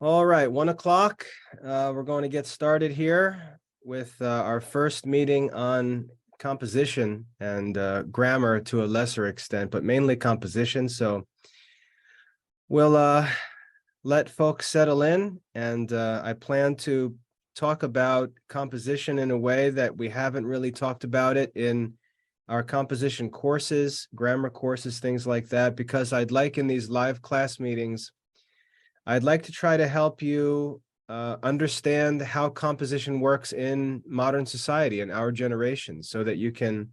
All right, 1 o'clock. We're going to get started here with our first meeting on composition and grammar to a lesser extent, but mainly composition. So we'll let folks settle in, and I plan to talk about composition in a way that we haven't really talked about it in our composition courses, grammar courses, things like that, because I'd like in these live class meetings, I'd like to try to help you understand how composition works in modern society in our generation, so that you can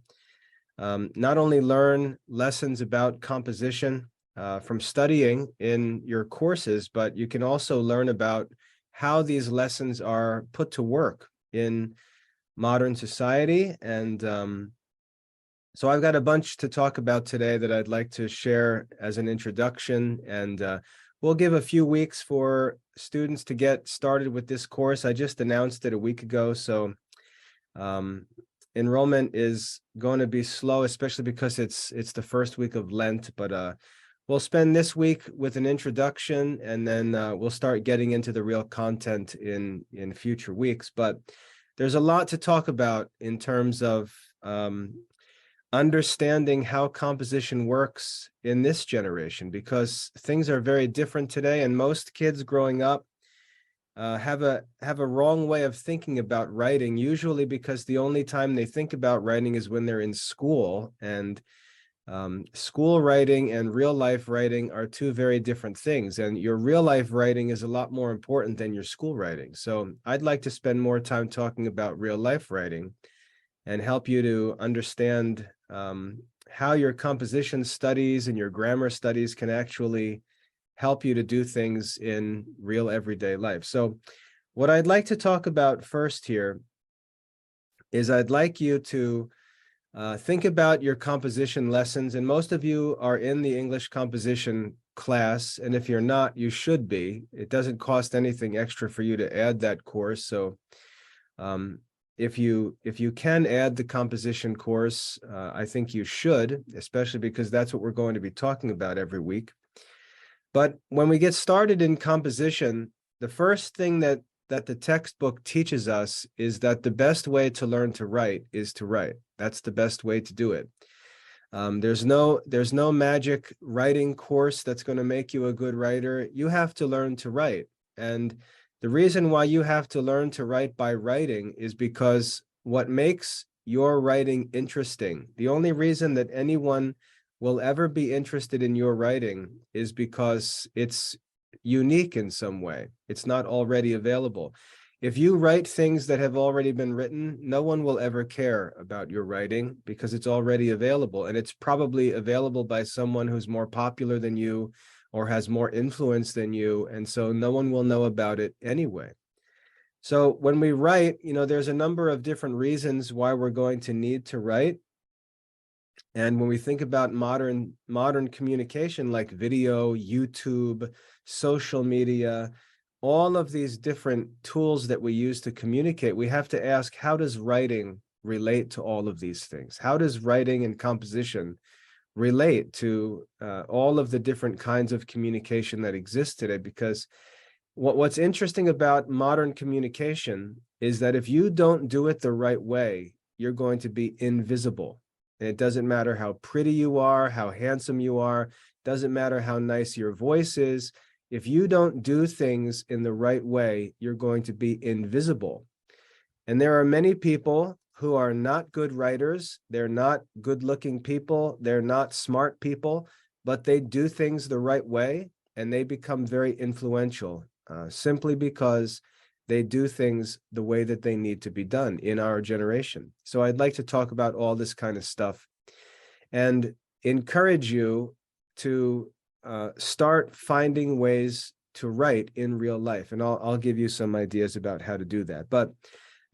not only learn lessons about composition from studying in your courses, but you can also learn about how these lessons are put to work in modern society. And so I've got a bunch to talk about today that I'd like to share as an introduction, and we'll give a few weeks for students to get started with this course. I just announced it a week ago, so enrollment is going to be slow, especially because it's the first week of Lent. But we'll spend this week with an introduction, and then we'll start getting into the real content in future weeks. But there's a lot to talk about in terms of understanding how composition works in this generation, because things are very different today, and most kids growing up have a wrong way of thinking about writing, usually because the only time they think about writing is when they're in school, and school writing and real life writing are two very different things, and your real life writing is a lot more important than your school writing. So I'd like to spend more time talking about real life writing and help you to understand how your composition studies and your grammar studies can actually help you to do things in real everyday life. So what I'd like to talk about first here is I'd like you to think about your composition lessons, and most of you are in the English composition class, and if you're not, you should be. It doesn't cost anything extra for you to add that course. So if you can add the composition course, I think you should, especially because that's what we're going to be talking about every week. But when we get started in composition, the first thing that the textbook teaches us is that the best way to learn to write is to write. That's the best way to do it. There's no magic writing course that's going to make you a good writer. You have to learn to write. And the reason why you have to learn to write by writing is because what makes your writing interesting, the only reason that anyone will ever be interested in your writing is because it's unique in some way. It's not already available. If you write things that have already been written, no one will ever care about your writing because it's already available, and it's probably available by someone who's more popular than you or has more influence than you, and so no one will know about it anyway. So when we write, there's a number of different reasons why we're going to need to write. And when we think about modern communication, like video, YouTube, social media, all of these different tools that we use to communicate, we have to ask, how does writing relate to all of these things? How does writing and composition relate to all of the different kinds of communication that exist today? Because what's interesting about modern communication is that if you don't do it the right way, you're going to be invisible. And it doesn't matter how pretty you are, how handsome you are, doesn't matter how nice your voice is. If you don't do things in the right way, you're going to be invisible. And there are many people who are not good writers. They're not good-looking people. They're not smart people, but they do things the right way, and they become very influential simply because they do things the way that they need to be done in our generation. So I'd like to talk about all this kind of stuff and encourage you to start finding ways to write in real life. And I'll give you some ideas about how to do that. But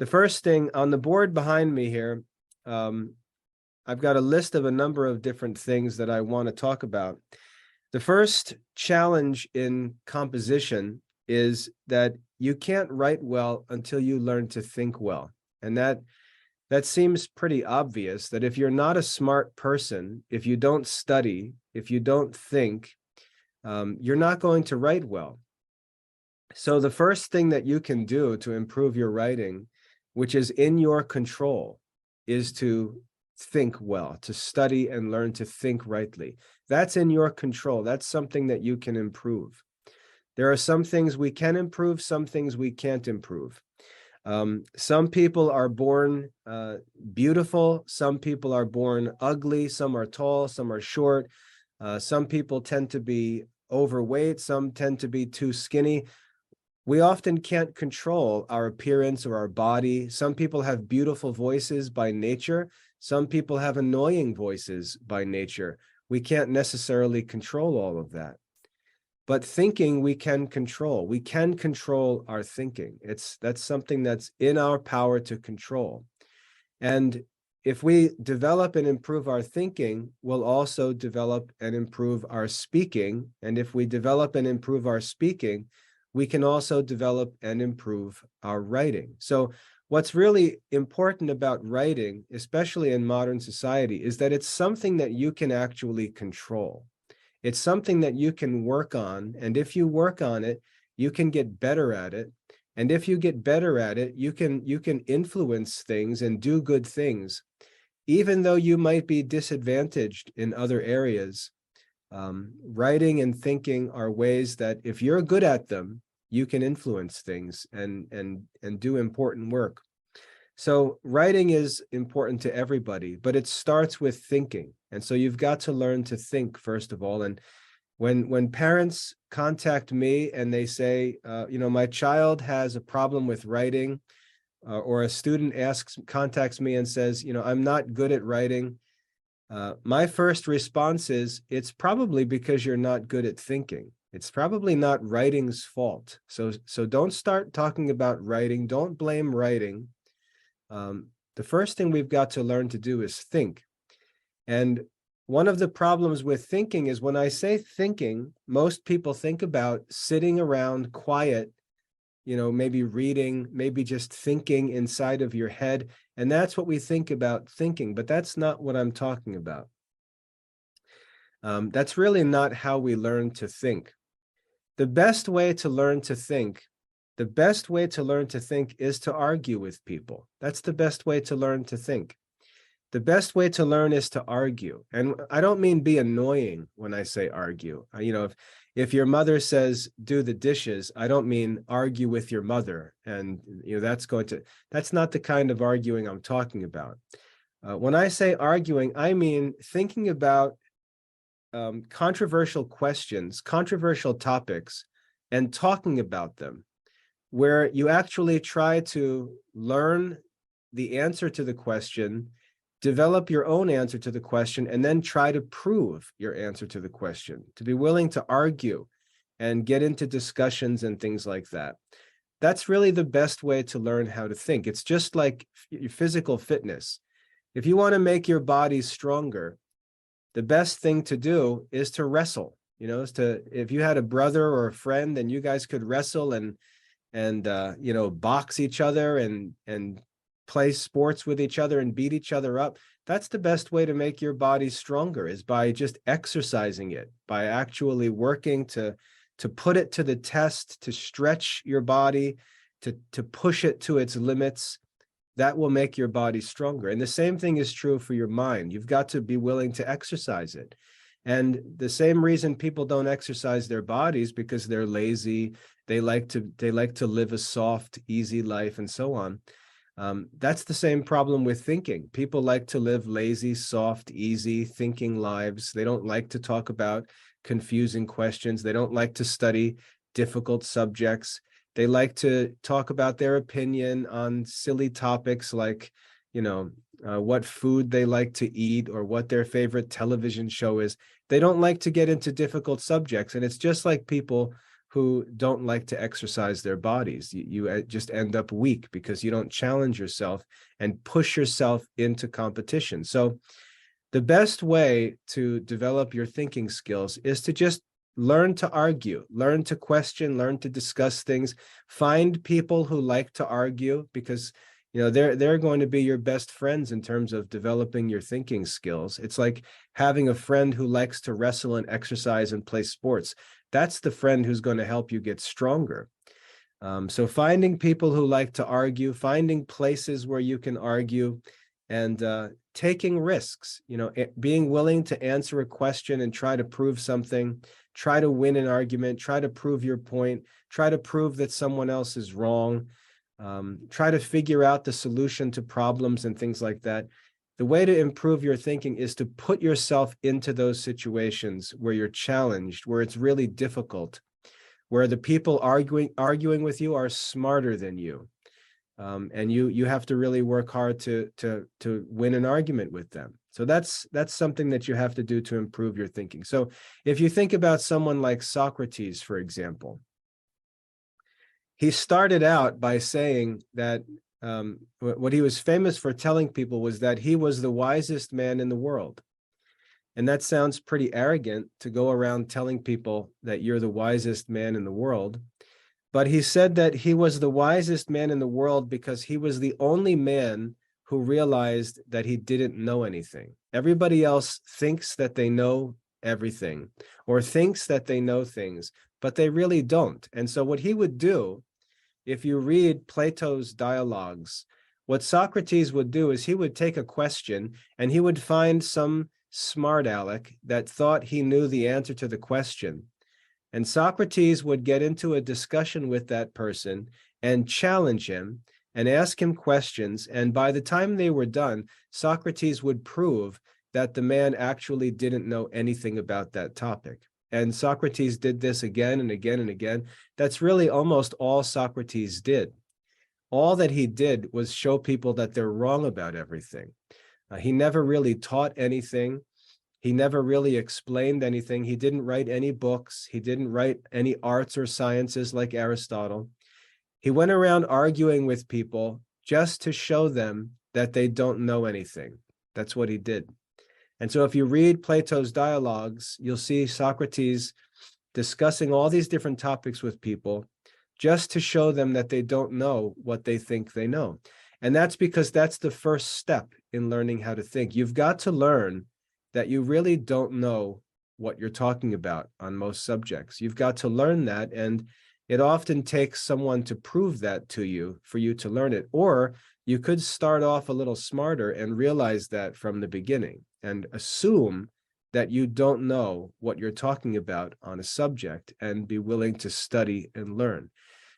the first thing on the board behind me here, I've got a list of a number of different things that I want to talk about. The first challenge in composition is that you can't write well until you learn to think well. And that seems pretty obvious, that if you're not a smart person, if you don't study, if you don't think, you're not going to write well. So the first thing that you can do to improve your writing, which is in your control, is to think well, to study and learn to think rightly. That's in your control. That's something that you can improve. There are some things we can improve, some things we can't improve. Some people are born beautiful, some people are born ugly, some are tall, some are short. Some people tend to be overweight, some tend to be too skinny. We often can't control our appearance or our body. Some people have beautiful voices by nature. Some people have annoying voices by nature. We can't necessarily control all of that. But thinking we can control. We can control our thinking. That's something that's in our power to control. And if we develop and improve our thinking, we'll also develop and improve our speaking. And if we develop and improve our speaking, we can also develop and improve our writing. So what's really important about writing, especially in modern society, is that it's something that you can actually control. It's something that you can work on. And if you work on it, you can get better at it. And if you get better at it, you can influence things and do good things, even though you might be disadvantaged in other areas. Writing and thinking are ways that if you're good at them, you can influence things and do important work. So writing is important to everybody, but it starts with thinking. And so you've got to learn to think, first of all. And when parents contact me and they say, my child has a problem with writing, or a student contacts me and says, I'm not good at writing, my first response is, it's probably because you're not good at thinking. It's probably not writing's fault. So don't start talking about writing. Don't blame writing. The first thing we've got to learn to do is think. And one of the problems with thinking is, when I say thinking, most people think about sitting around quiet, maybe reading, maybe just thinking inside of your head. And that's what we think about thinking, but that's not what I'm talking about. That's really not how we learn to think. The best way to learn to think is to argue with people. That's the best way to learn to think. The best way to learn is to argue. And I don't mean be annoying when I say argue. If your mother says, do the dishes, I don't mean argue with your mother. And that's not the kind of arguing I'm talking about. When I say arguing, I mean thinking about controversial questions, controversial topics, and talking about them, where you actually try to learn the answer to the question, develop your own answer to the question, and then try to prove your answer to the question, to be willing to argue and get into discussions and things like that. That's really the best way to learn how to think. It's just like your physical fitness. If you want to make your body stronger, the best thing to do is to wrestle. If you had a brother or a friend, and you guys could wrestle and box each other and play sports with each other and beat each other up. That's the best way to make your body stronger, is by just exercising it, by actually working to put it to the test, to stretch your body, to push it to its limits. That will make your body stronger. And the same thing is true for your mind. You've got to be willing to exercise it. And the same reason people don't exercise their bodies, because they're lazy, they like to live a soft, easy life, and so on. That's the same problem with thinking. People like to live lazy, soft, easy thinking lives. They don't like to talk about confusing questions. They don't like to study difficult subjects. They like to talk about their opinion on silly topics like, what food they like to eat or what their favorite television show is. They don't like to get into difficult subjects. And it's just like people who don't like to exercise their bodies. You just end up weak because you don't challenge yourself and push yourself into competition. So the best way to develop your thinking skills is to just learn to argue, learn to question, learn to discuss things. Find people who like to argue, because They're going to be your best friends in terms of developing your thinking skills. It's like having a friend who likes to wrestle and exercise and play sports. That's the friend who's going to help you get stronger. So finding people who like to argue, finding places where you can argue, and taking risks, being willing to answer a question and try to prove something, try to win an argument, try to prove your point, try to prove that someone else is wrong, try to figure out the solution to problems and things like that. The way to improve your thinking is to put yourself into those situations where you're challenged, where it's really difficult, where the people arguing with you are smarter than you, and you have to really work hard to win an argument with them. So that's something that you have to do to improve your thinking. So if you think about someone like Socrates, for example, he started out by saying that what he was famous for telling people was that he was the wisest man in the world. And that sounds pretty arrogant to go around telling people that you're the wisest man in the world. But he said that he was the wisest man in the world because he was the only man who realized that he didn't know anything. Everybody else thinks that they know everything or thinks that they know things, but they really don't. And so what he would do, if you read Plato's dialogues, what Socrates would do is he would take a question and he would find some smart aleck that thought he knew the answer to the question. And Socrates would get into a discussion with that person and challenge him and ask him questions. And by the time they were done, Socrates would prove that the man actually didn't know anything about that topic. And Socrates did this again and again and again. That's really almost all Socrates did. All that he did was show people that they're wrong about everything. He never really taught anything. He never really explained anything. He didn't write any books. He didn't write any arts or sciences like Aristotle. He went around arguing with people just to show them that they don't know anything. That's what he did. And so if you read Plato's dialogues, you'll see Socrates discussing all these different topics with people just to show them that they don't know what they think they know. And that's because that's the first step in learning how to think. You've got to learn that you really don't know what you're talking about on most subjects. You've got to learn that, and it often takes someone to prove that to you for you to learn it. Or you could start off a little smarter and realize that from the beginning and assume that you don't know what you're talking about on a subject and be willing to study and learn.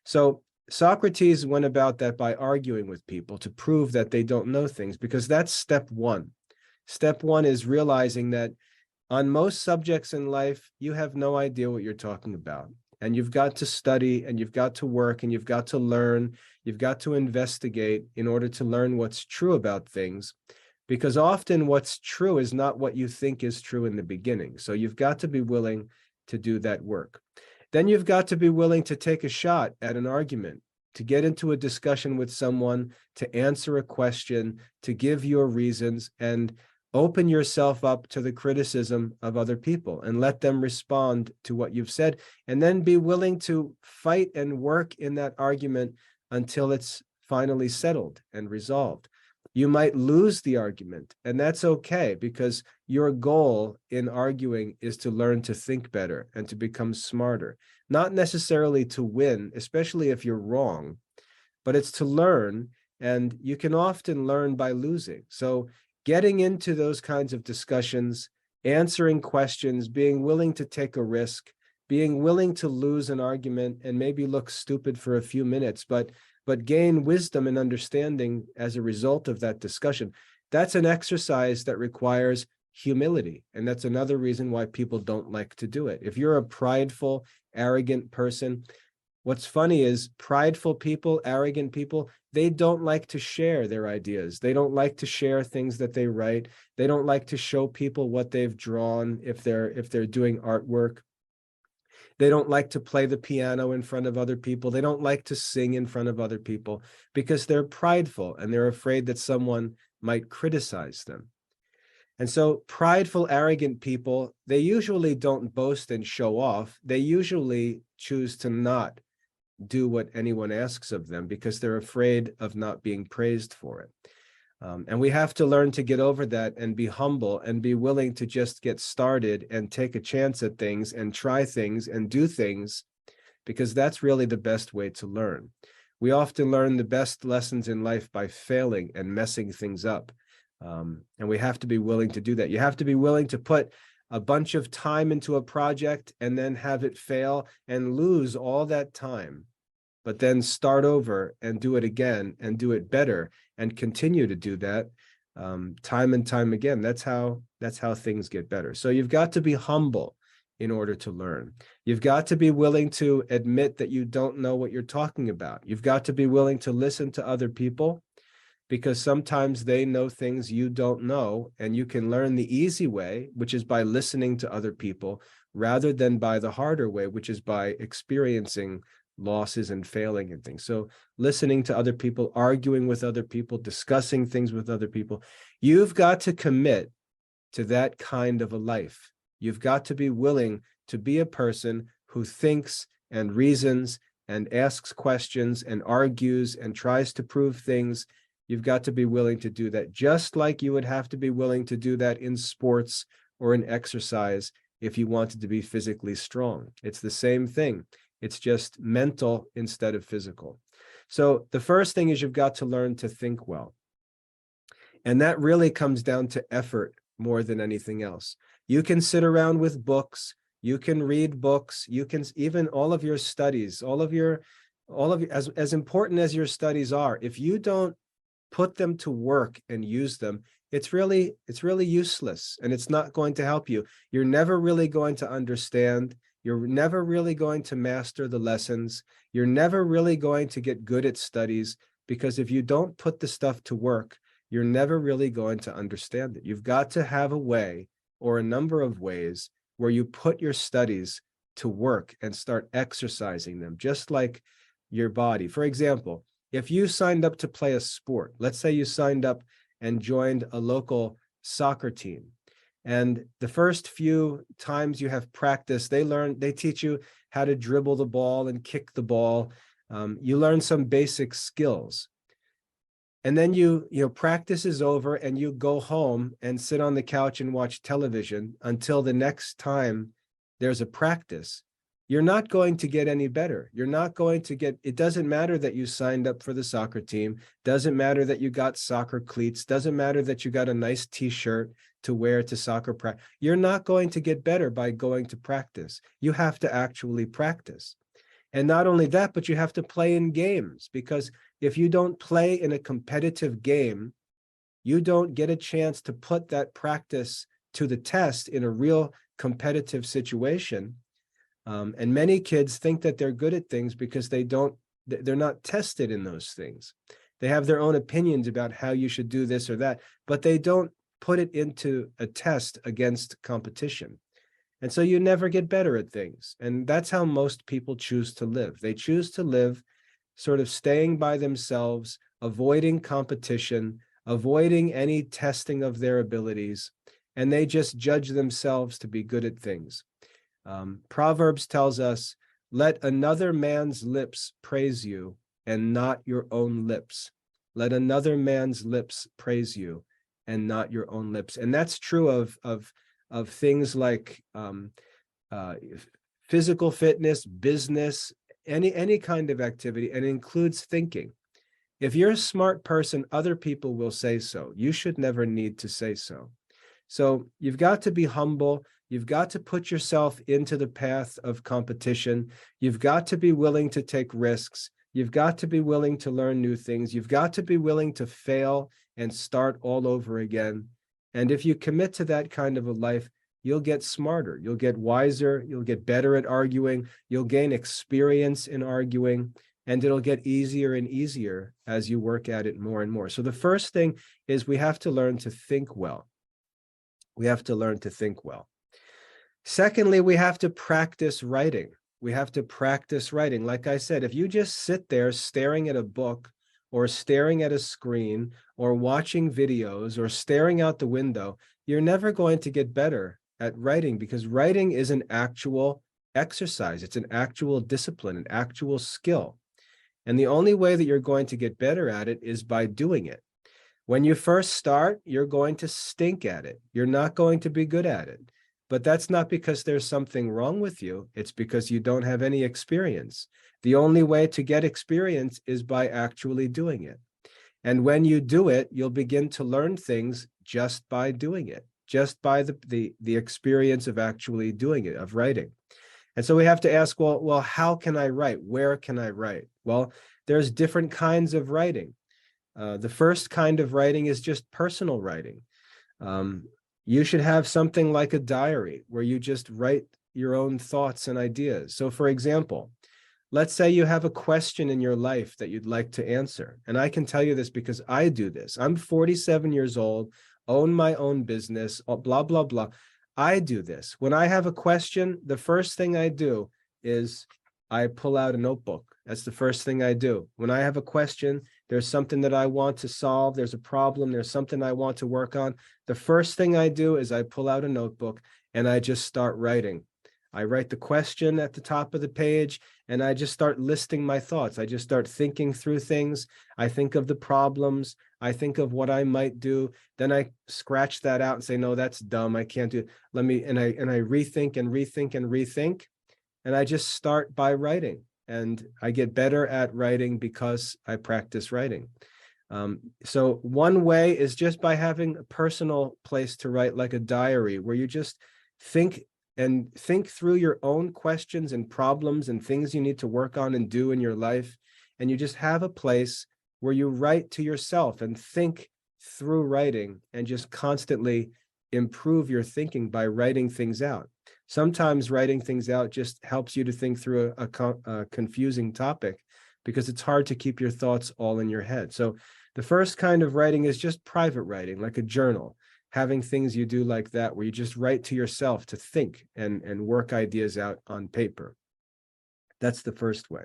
So Socrates went about that by arguing with people to prove that they don't know things, because that's step one. Step one is realizing that on most subjects in life, you have no idea what you're talking about. And you've got to study, and you've got to work, and you've got to learn, you've got to investigate in order to learn what's true about things. Because often what's true is not what you think is true in the beginning. So you've got to be willing to do that work. Then you've got to be willing to take a shot at an argument, to get into a discussion with someone, to answer a question, to give your reasons, and open yourself up to the criticism of other people and let them respond to what you've said, and then be willing to fight and work in that argument until it's finally settled and resolved. You might lose the argument, and that's okay, because your goal in arguing is to learn to think better and to become smarter, not necessarily to win, especially if you're wrong, but it's to learn, and you can often learn by losing. So getting into those kinds of discussions, answering questions, being willing to take a risk, being willing to lose an argument and maybe look stupid for a few minutes, but gain wisdom and understanding as a result of that discussion. That's an exercise that requires humility. And that's another reason why people don't like to do it. If you're a prideful, arrogant person, what's funny is prideful people, arrogant people, they don't like to share their ideas. They don't like to share things that they write. They don't like to show people what they've drawn if they're doing artwork. They don't like to play the piano in front of other people. They don't like to sing in front of other people because they're prideful and they're afraid that someone might criticize them. And so prideful, arrogant people, they usually don't boast and show off. They usually choose to not do what anyone asks of them because they're afraid of not being praised for it. And we have to learn to get over that and be humble and be willing to just get started and take a chance at things and try things and do things, because that's really the best way to learn. We often learn the best lessons in life by failing and messing things up. And we have to be willing to do that. You have to be willing to put a bunch of time into a project and then have it fail and lose all that time, but then start over and do it again and do it better and continue to do that time and time again. That's how things get better. So you've got to be humble in order to learn. You've got to be willing to admit that you don't know what you're talking about. You've got to be willing to listen to other people, because sometimes they know things you don't know, and you can learn the easy way, which is by listening to other people, rather than by the harder way, which is by experiencing losses and failing and things. So listening to other people, arguing with other people, discussing things with other people, you've got to commit to that kind of a life. You've got to be willing to be a person who thinks and reasons and asks questions and argues and tries to prove things. You've got to be willing to do that, just like you would have to be willing to do that in sports or in exercise if you wanted to be physically strong. It's the same thing. It's just mental instead of physical. So the first thing is you've got to learn to think well. And that really comes down to effort more than anything else. You can sit around with books, you can read books, you can even all of your studies, all of your as important as your studies are, if you don't put them to work and use them, it's really useless, and it's not going to help you. You're never really going to understand. You're never really going to master the lessons. You're never really going to get good at studies, because if you don't put the stuff to work, you're never really going to understand it. You've got to have a way, or a number of ways, where you put your studies to work and start exercising them, just like your body. For example, if you signed up to play a sport, let's say you signed up and joined a local soccer team, and the first few times you have practice, they teach you how to dribble the ball and kick the ball. You learn some basic skills. And then practice is over and you go home and sit on the couch and watch television until the next time there's a practice. You're not going to get any better. You're not going to get, it doesn't matter that you signed up for the soccer team. Doesn't matter that you got soccer cleats. Doesn't matter that you got a nice t-shirt to wear to soccer practice. You're not going to get better by going to practice. You have to actually practice. And not only that, but you have to play in games, because if you don't play in a competitive game, you don't get a chance to put that practice to the test in a real competitive situation. And many kids think that they're good at things because they're not tested in those things. They have their own opinions about how you should do this or that, but they don't put it into a test against competition. And so you never get better at things. And that's how most people choose to live. They choose to live sort of staying by themselves, avoiding competition, avoiding any testing of their abilities, and they just judge themselves to be good at things. Proverbs tells us, let another man's lips praise you and not your own lips. Let another man's lips praise you and not your own lips. And that's true of things like physical fitness, business, any kind of activity, and includes thinking. If you're a smart person, other people will say so. You should never need to say so. So you've got to be humble. You've got to put yourself into the path of competition. You've got to be willing to take risks. You've got to be willing to learn new things. You've got to be willing to fail and start all over again. And if you commit to that kind of a life, you'll get smarter, you'll get wiser, you'll get better at arguing, you'll gain experience in arguing, and it'll get easier and easier as you work at it more and more. So the first thing is we have to learn to think well. We have to learn to think well. Secondly, we have to practice writing. We have to practice writing. Like I said, if you just sit there staring at a book or staring at a screen or watching videos or staring out the window, you're never going to get better at writing, because writing is an actual exercise. It's an actual discipline, an actual skill. And the only way that you're going to get better at it is by doing it. When you first start, you're going to stink at it. You're not going to be good at it. But that's not because there's something wrong with you. It's because you don't have any experience. The only way to get experience is by actually doing it. And when you do it, you'll begin to learn things just by doing it, just by the experience of actually doing it, of writing. And so we have to ask, well, how can I write? Where can I write? Well, there's different kinds of writing. The first kind of writing is just personal writing. You should have something like a diary where you just write your own thoughts and ideas. So for example, let's say you have a question in your life that you'd like to answer. And I can tell you this because I do this. I'm 47 years old, own my own business, blah, blah, blah. I do this. When I have a question, the first thing I do is I pull out a notebook. That's the first thing I do. When I have a question, there's something that I want to solve, there's a problem, there's something I want to work on. The first thing I do is I pull out a notebook and I just start writing. I write the question at the top of the page and I just start listing my thoughts. I just start thinking through things. I think of the problems. I think of what I might do. Then I scratch that out and say, no, that's dumb. I can't do it. And I rethink and rethink and rethink. And I just start by writing. And I get better at writing because I practice writing. So one way is just by having a personal place to write, like a diary, where you just think through your own questions and problems and things you need to work on and do in your life. And you just have a place where you write to yourself and think through writing and just constantly improve your thinking by writing things out. Sometimes writing things out just helps you to think through a confusing topic because it's hard to keep your thoughts all in your head. So the first kind of writing is just private writing, like a journal, having things you do like that, where you just write to yourself to think and work ideas out on paper. That's the first way.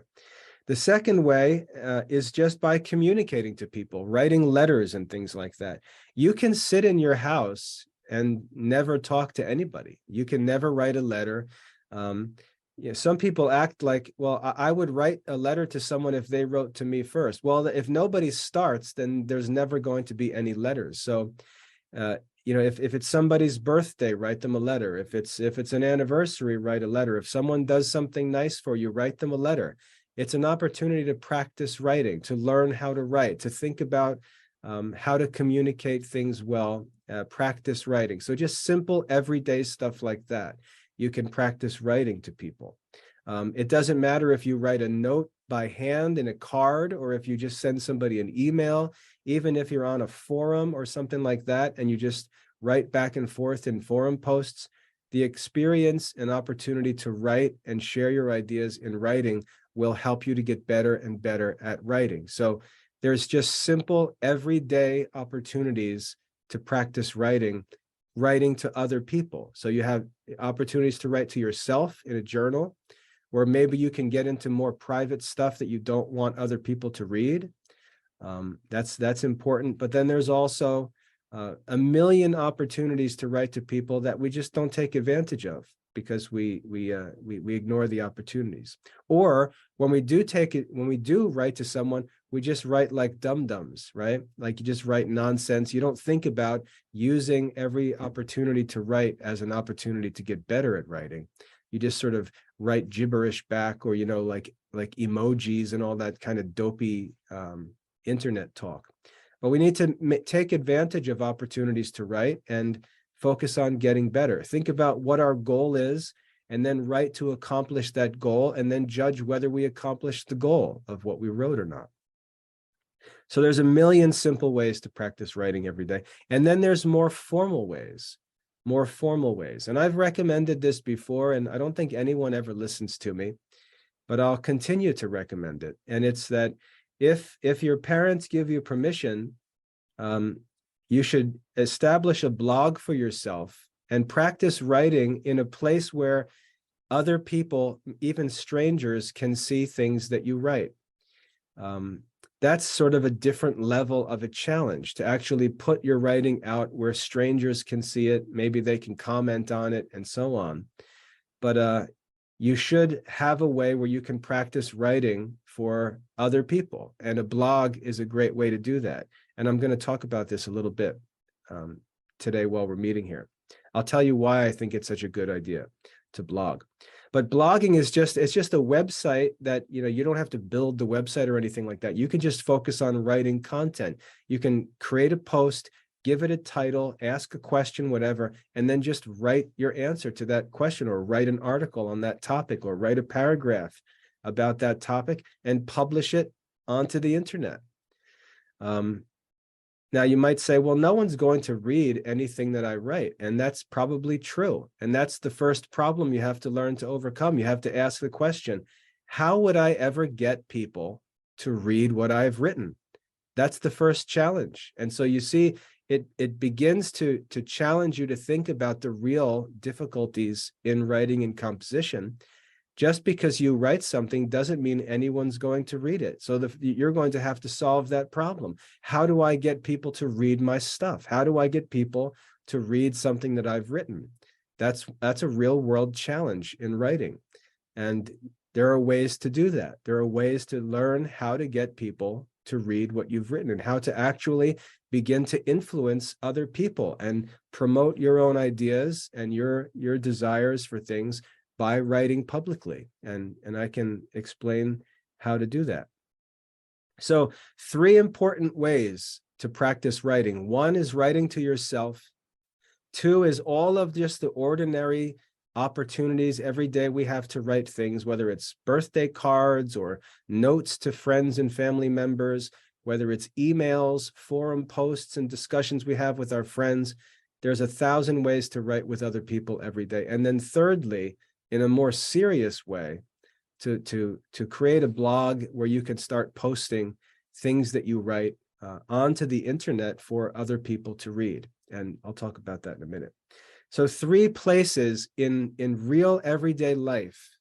The second way is just by communicating to people, writing letters and things like that. You can sit in your house and never talk to anybody. You can never write a letter. Some people act like, well, I would write a letter to someone if they wrote to me first. Well, if nobody starts, then there's never going to be any letters. So, if it's somebody's birthday, write them a letter. If it's an anniversary, write a letter. If someone does something nice for you, write them a letter. It's an opportunity to practice writing, to learn how to write, to think about how to communicate things well, practice writing. So just simple everyday stuff like that. You can practice writing to people. It doesn't matter if you write a note by hand in a card or if you just send somebody an email, even if you're on a forum or something like that, and you just write back and forth in forum posts. The experience and opportunity to write and share your ideas in writing will help you to get better and better at writing. So there's just simple everyday opportunities to practice writing to other people. So you have opportunities to write to yourself in a journal, where maybe you can get into more private stuff that you don't want other people to read. That's important. But then there's also a million opportunities to write to people that we just don't take advantage of because we ignore the opportunities. Or when we do write to someone, we just write like dum-dums, right? Like you just write nonsense. You don't think about using every opportunity to write as an opportunity to get better at writing. You just sort of write gibberish back, or like emojis and all that kind of dopey internet talk. But we need to take advantage of opportunities to write and focus on getting better. Think about what our goal is, and then write to accomplish that goal, and then judge whether we accomplished the goal of what we wrote or not. So there's a million simple ways to practice writing every day. And then there's more formal ways. And I've recommended this before, and I don't think anyone ever listens to me, but I'll continue to recommend it. And it's that if your parents give you permission, you should establish a blog for yourself and practice writing in a place where other people, even strangers, can see things that you write. That's sort of a different level of a challenge, to actually put your writing out where strangers can see it. Maybe they can comment on it and so on. But you should have a way where you can practice writing for other people. And a blog is a great way to do that. And I'm going to talk about this a little bit today while we're meeting here. I'll tell you why I think it's such a good idea to blog. But blogging is it's just a website that, you don't have to build the website or anything like that. You can just focus on writing content. You can create a post, give it a title, ask a question, whatever, and then just write your answer to that question, or write an article on that topic, or write a paragraph about that topic and publish it onto the internet. Now, you might say, well, no one's going to read anything that I write. And that's probably true. And that's the first problem you have to learn to overcome. You have to ask the question, how would I ever get people to read what I've written? That's the first challenge. And so you see, it begins to challenge you to think about the real difficulties in writing and composition. Just because you write something doesn't mean anyone's going to read it. So you're going to have to solve that problem. How do I get people to read my stuff? How do I get people to read something that I've written? That's a real world challenge in writing. And there are ways to do that. There are ways to learn how to get people to read what you've written, and how to actually begin to influence other people and promote your own ideas and your desires for things by writing publicly. And I can explain how to do that. So 3 important ways to practice writing. 1 is writing to yourself. 2 is all of just the ordinary opportunities every day we have to write things, whether it's birthday cards or notes to friends and family members, whether it's emails, forum posts, and discussions we have with our friends. There's 1,000 ways to write with other people every day. And then thirdly, in a more serious way, to create a blog where you can start posting things that you write onto the internet for other people to read. And I'll talk about that in a minute. So 3 places in real everyday life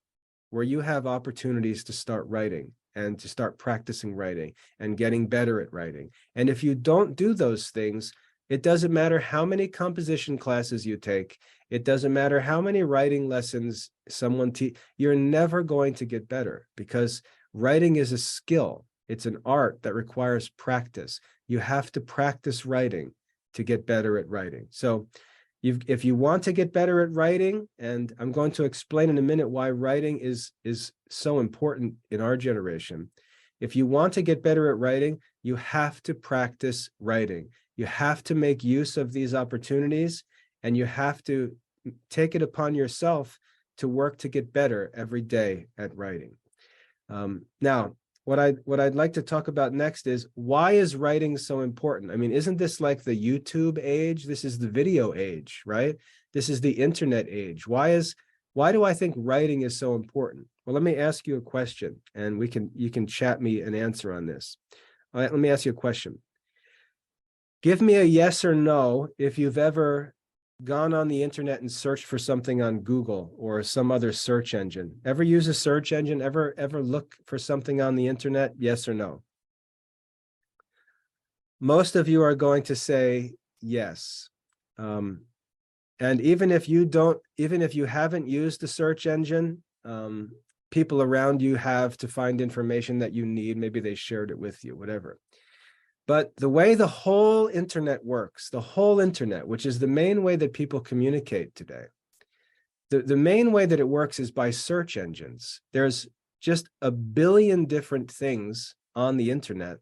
where you have opportunities to start writing and to start practicing writing and getting better at writing. And if you don't do those things, it doesn't matter how many composition classes you take. It doesn't matter how many writing lessons someone teaches. You're never going to get better, because writing is a skill. It's an art that requires practice. You have to practice writing to get better at writing. So if you want to get better at writing, and I'm going to explain in a minute why writing is so important in our generation. If you want to get better at writing, you have to practice writing. You have to make use of these opportunities, and you have to take it upon yourself to work to get better every day at writing. Now, what I'd like to talk about next is, why is writing so important? I mean, isn't this like the YouTube age? This is the video age, right? This is the internet age. Why do I think writing is so important? Well, let me ask you a question, and you can chat me an answer on this. All right, let me ask you a question. Give me a yes or no if you've ever gone on the internet and searched for something on Google or some other search engine. Ever use a search engine? Ever look for something on the internet? Yes or no? Most of you are going to say yes. And even if you haven't used the search engine, people around you have to find information that you need. Maybe they shared it with you, whatever. But the way the whole internet works, the whole internet, which is the main way that people communicate today, the main way that it works is by search engines. There's just a billion different things on the internet.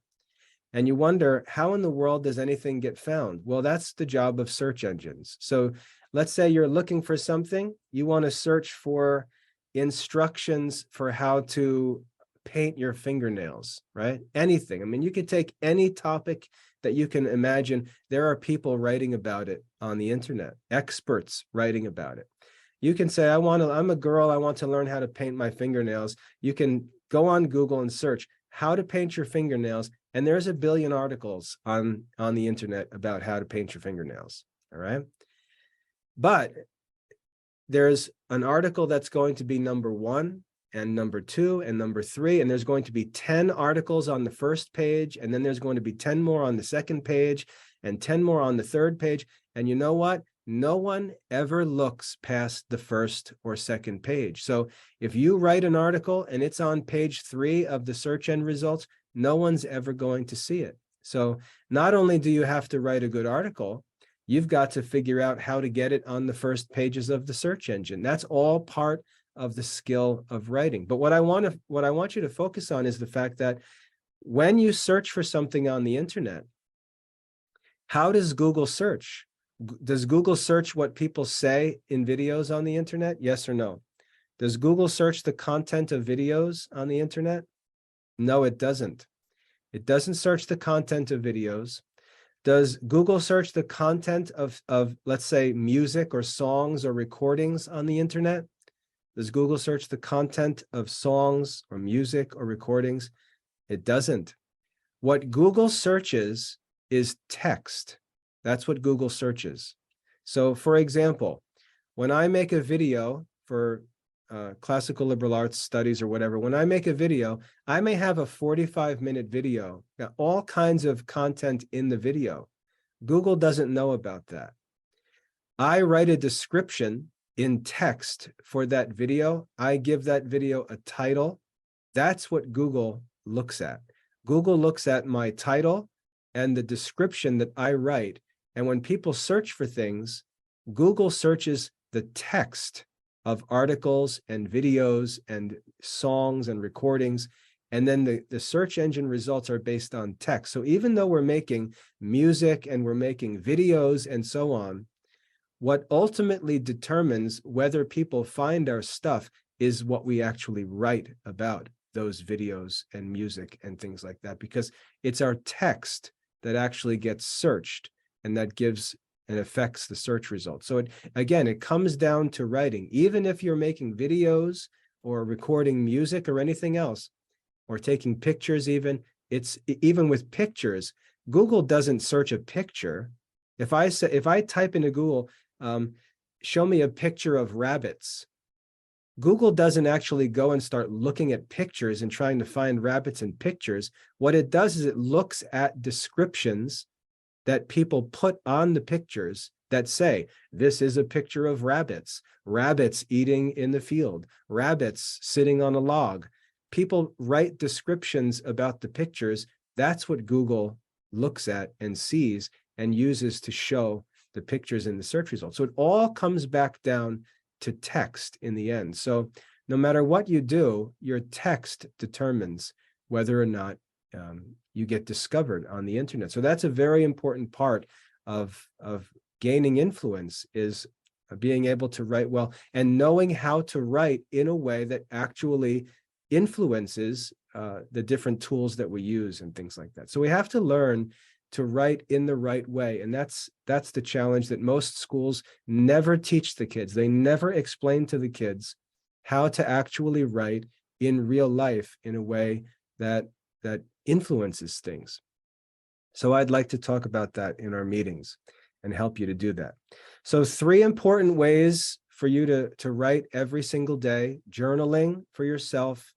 And you wonder, how in the world does anything get found? Well, that's the job of search engines. So let's say you're looking for something, you want to search for instructions for how to paint your fingernails, right? Anything. I mean, you could take any topic that you can imagine. There are people writing about it on the internet, experts writing about it. You can say, I'm a girl, I want to learn how to paint my fingernails. You can go on Google and search how to paint your fingernails, and there's a billion articles on the internet about how to paint your fingernails, all right? But there's an article that's going to be number 1, and number 2, and number 3, and there's going to be 10 articles on the first page, and then there's going to be 10 more on the second page, and 10 more on the third page. And you know what? no one ever looks past the first or second page. So if you write an article and it's on page 3 of the search end results, no one's ever going to see it. So not only do you have to write a good article, you've got to figure out how to get it on the first pages of the search engine. That's all part of the skill of writing. But what I want you to focus on is the fact that when you search for something on the internet, how does Google search? Does Google search what people say in videos on the internet? Yes or no? Does Google search the content of videos on the internet? No, it doesn't. It doesn't search the content of videos. Does Google search the content of, let's say, music or songs or recordings on the internet? Does Google search the content of songs or music or recordings? It doesn't. What Google searches is text. That's what Google searches. So for example, when I make a video for classical liberal arts studies or whatever, when I make a video, I may have a 45-minute video, got all kinds of content in the video. Google doesn't know about that. I write a description in text for that video. I give that video a title. That's what Google looks at. Google looks at my title and the description that I write. And when people search for things, Google searches the text of articles and videos and songs and recordings. And then the search engine results are based on text. So even though we're making music and we're making videos and so on, what ultimately determines whether people find our stuff is what we actually write about those videos and music and things like that, because it's our text that actually gets searched and that gives and affects the search results. So it comes down to writing. Even if you're making videos or recording music or anything else, or taking pictures even with pictures, Google doesn't search a picture. If I type into Google, show me a picture of rabbits, Google doesn't actually go and start looking at pictures and trying to find rabbits in pictures. What it does is it looks at descriptions that people put on the pictures that say, this is a picture of rabbits, rabbits eating in the field, rabbits sitting on a log. People write descriptions about the pictures. That's what Google looks at and sees and uses to show the pictures in the search results. So it all comes back down to text in the end. So no matter what you do, your text determines whether or not you get discovered on the internet. So that's a very important part of gaining influence, is being able to write well and knowing how to write in a way that actually influences the different tools that we use and things like that. So we have to learn to write in the right way. And that's the challenge that most schools never teach the kids. They never explain to the kids how to actually write in real life in a way that influences things. So I'd like to talk about that in our meetings and help you to do that. So 3 important ways for you to write every single day: journaling for yourself,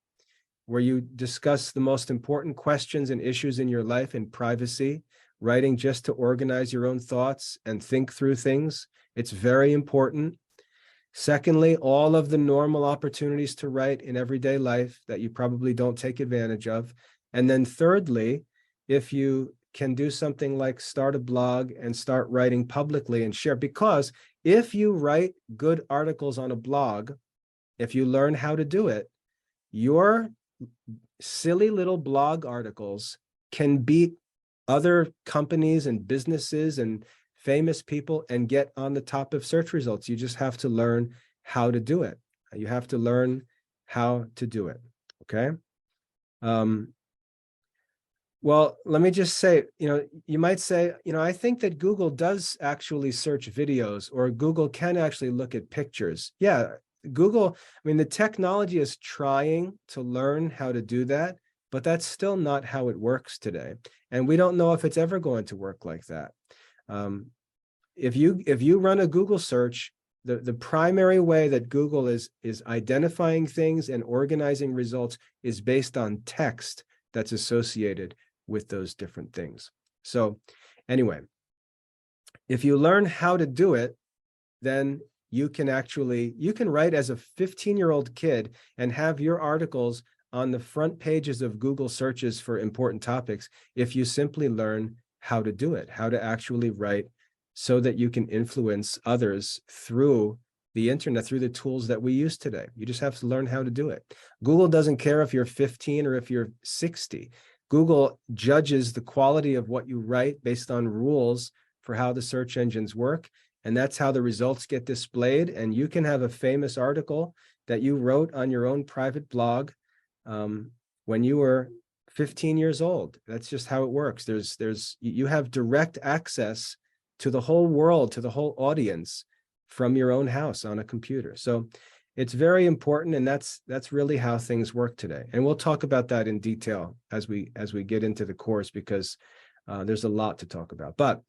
where you discuss the most important questions and issues in your life in privacy, writing just to organize your own thoughts and think through things. It's very important. Secondly, all of the normal opportunities to write in everyday life that you probably don't take advantage of. And then thirdly, if you can do something like start a blog and start writing publicly and share, because if you write good articles on a blog, if you learn how to do it, your silly little blog articles can beat other companies and businesses and famous people and get on the top of search results. You just have to learn how to do it. You have to learn how to do it, okay? Well, let me just say, you might say, I think that Google does actually search videos, or Google can actually look at pictures. Yeah, Google, the technology is trying to learn how to do that, but that's still not how it works today. And we don't know if it's ever going to work like that. If you run a Google search, the primary way that Google is identifying things and organizing results is based on text that's associated with those different things. So anyway, if you learn how to do it, then you can write as a 15-year-old kid and have your articles on the front pages of Google searches for important topics if you simply learn how to do it, how to actually write so that you can influence others through the internet, through the tools that we use today. You just have to learn how to do it. Google doesn't care if you're 15 or if you're 60. Google judges the quality of what you write based on rules for how the search engines work. And that's how the results get displayed. And you can have a famous article that you wrote on your own private blog when you were 15 years old. That's just how it works. You have direct access to the whole world, to the whole audience from your own house on a computer. So it's very important, and that's really how things work today. And we'll talk about that in detail as we get into the course, because there's a lot to talk about. But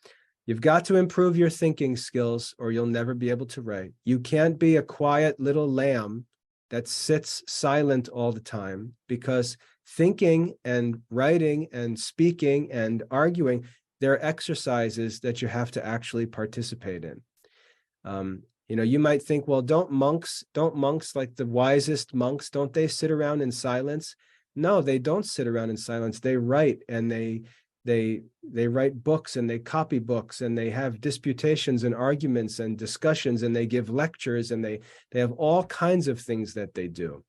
you've got to improve your thinking skills or you'll never be able to write. You can't be a quiet little lamb that sits silent all the time, because thinking and writing and speaking and arguing, they're exercises that you have to actually participate in. You might think, well, don't monks like the wisest monks, don't they sit around in silence? No, they don't sit around in silence. They write, and they write books, and they copy books, and they have disputations and arguments and discussions, and they give lectures, and they have all kinds of things that they do.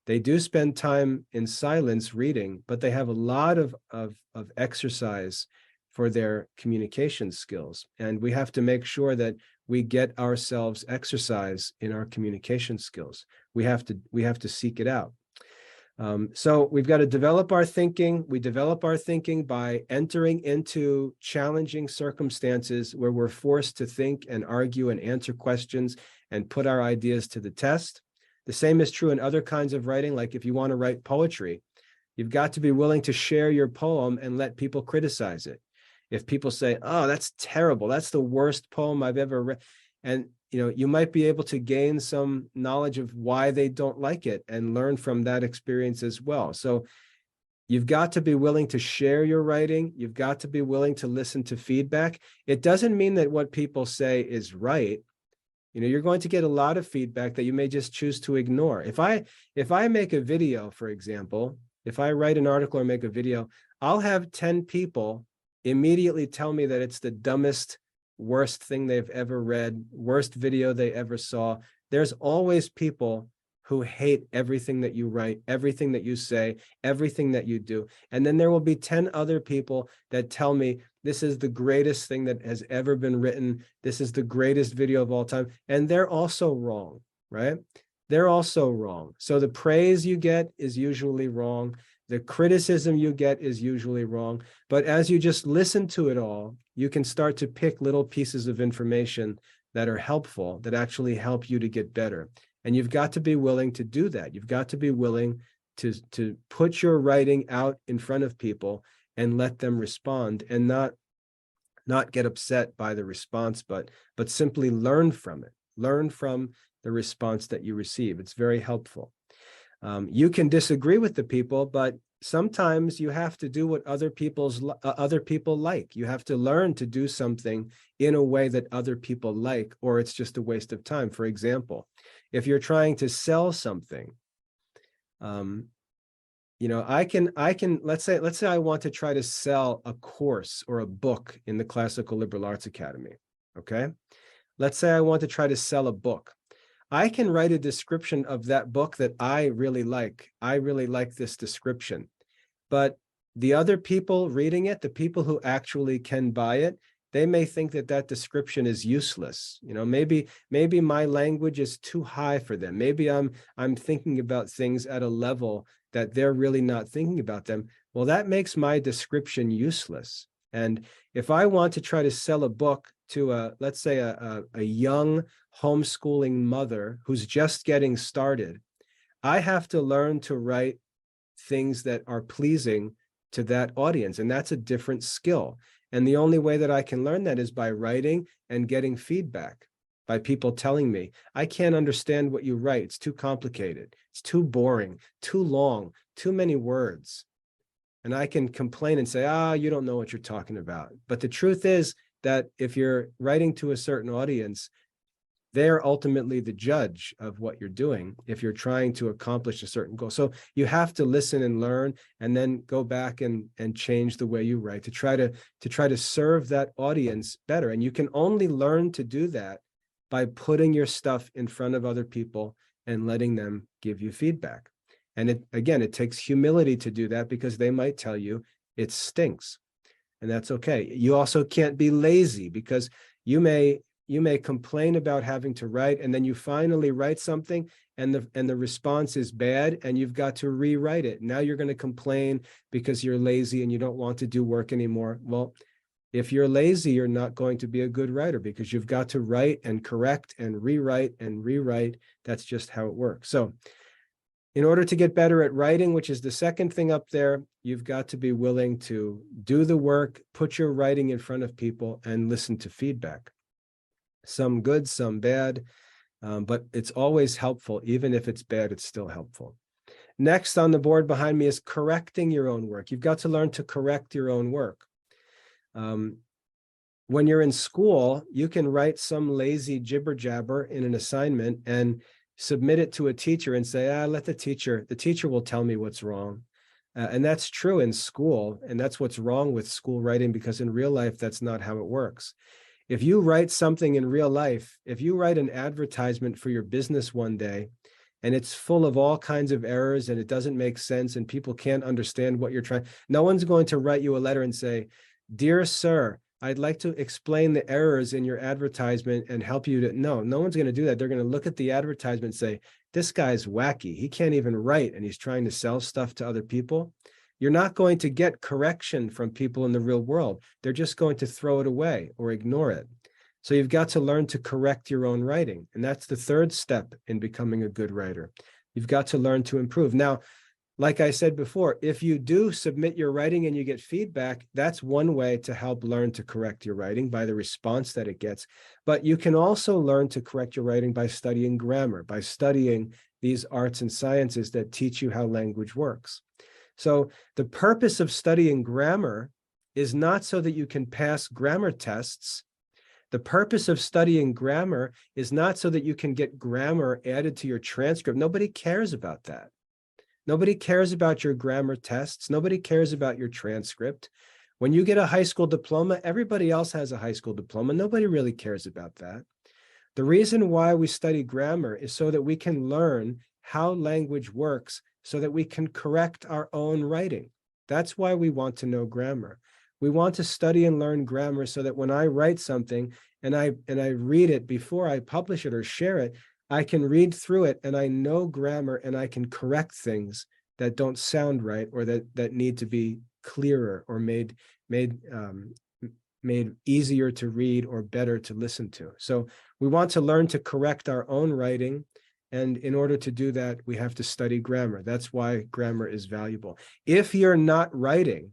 They do spend time in silence reading, but they have a lot of exercise for their communication skills. And we have to make sure that we get ourselves exercise in our communication skills. We have to seek it out. So we've got to develop our thinking. We develop our thinking by entering into challenging circumstances where we're forced to think and argue and answer questions and put our ideas to the test. The same is true in other kinds of writing. Like if you want to write poetry, you've got to be willing to share your poem and let people criticize it. If people say, oh, that's terrible, that's the worst poem I've ever read, and you might be able to gain some knowledge of why they don't like it and learn from that experience as well. So you've got to be willing to share your writing. You've got to be willing to listen to feedback. It doesn't mean that what people say is right. You're going to get a lot of feedback that you may just choose to ignore. If I make a video, for example, if I write an article or make a video, I'll have 10 people immediately tell me that it's the dumbest, worst thing they've ever read, worst video they ever saw. There's always people who hate everything that you write, everything that you say, everything that you do. And then there will be 10 other people that tell me this is the greatest thing that has ever been written. This is the greatest video of all time. And they're also wrong, right? They're also wrong. So the praise you get is usually wrong. The criticism you get is usually wrong. But as you just listen to it all, you can start to pick little pieces of information that are helpful, that actually help you to get better. And you've got to be willing to do that. You've got to be willing to put your writing out in front of people and let them respond, and not get upset by the response, but simply learn from it. Learn from the response that you receive. It's very helpful. You can disagree with the people, but sometimes you have to do what other people like. You have to learn to do something in a way that other people like, or it's just a waste of time. For example, if you're trying to sell something, I can let's say I want to try to sell a course or a book in the Classical Liberal Arts Academy. Okay, let's say I want to try to sell a book. I can write a description of that book that I really like. I really like this description. But the other people reading it, the people who actually can buy it, they may think that that description is useless. Maybe my language is too high for them. Maybe I'm thinking about things at a level that they're really not thinking about them. Well, that makes my description useless. And if I want to try to sell a book to let's say a young homeschooling mother who's just getting started, I have to learn to write things that are pleasing to that audience. And that's a different skill. And the only way that I can learn that is by writing and getting feedback, by people telling me, I can't understand what you write. It's too complicated. It's too boring, too long, too many words. And I can complain and say, you don't know what you're talking about. But the truth is that if you're writing to a certain audience, they're ultimately the judge of what you're doing if you're trying to accomplish a certain goal. So you have to listen and learn, and then go back and change the way you write to try to serve that audience better. And you can only learn to do that by putting your stuff in front of other people and letting them give you feedback. And it takes humility to do that, because they might tell you it stinks, and that's okay. You also can't be lazy, because you may complain about having to write, and then you finally write something and the response is bad, and you've got to rewrite it. Now you're going to complain because you're lazy and you don't want to do work anymore. Well, if you're lazy, you're not going to be a good writer, because you've got to write and correct and rewrite and rewrite. That's just how it works. So in order to get better at writing, which is the second thing up there, you've got to be willing to do the work, put your writing in front of people, and listen to feedback. Some good, some bad, but it's always helpful. Even if it's bad, it's still helpful. Next on the board behind me is correcting your own work. You've got to learn to correct your own work. When you're in school, you can write some lazy jibber jabber in an assignment and submit it to a teacher and say, let the teacher will tell me what's wrong. And that's true in school, and that's what's wrong with school writing, because in real life, that's not how it works. If you write something in real life, if you write an advertisement for your business one day, and it's full of all kinds of errors and it doesn't make sense and people can't understand what you're trying, no one's going to write you a letter and say, "Dear sir, I'd like to explain the errors in your advertisement and help you to," no one's going to do that. They're going to look at the advertisement and say, "This guy's wacky. He can't even write and he's trying to sell stuff to other people." You're not going to get correction from people in the real world. They're just going to throw it away or ignore it. So you've got to learn to correct your own writing. And that's the third step in becoming a good writer. You've got to learn to improve. Now, like I said before, if you do submit your writing and you get feedback, that's one way to help learn to correct your writing, by the response that it gets. But you can also learn to correct your writing by studying grammar, by studying these arts and sciences that teach you how language works. So the purpose of studying grammar is not so that you can pass grammar tests. The purpose of studying grammar is not so that you can get grammar added to your transcript. Nobody cares about that. Nobody cares about your grammar tests. Nobody cares about your transcript. When you get a high school diploma, everybody else has a high school diploma. Nobody really cares about that. The reason why we study grammar is so that we can learn how language works, so that we can correct our own writing. That's why we want to know grammar. We want to study and learn grammar so that when I write something and I read it before I publish it or share it, I can read through it and I know grammar and I can correct things that don't sound right, or that need to be clearer or made easier to read or better to listen to. So we want to learn to correct our own writing. And in order to do that, we have to study grammar. That's why grammar is valuable. If you're not writing,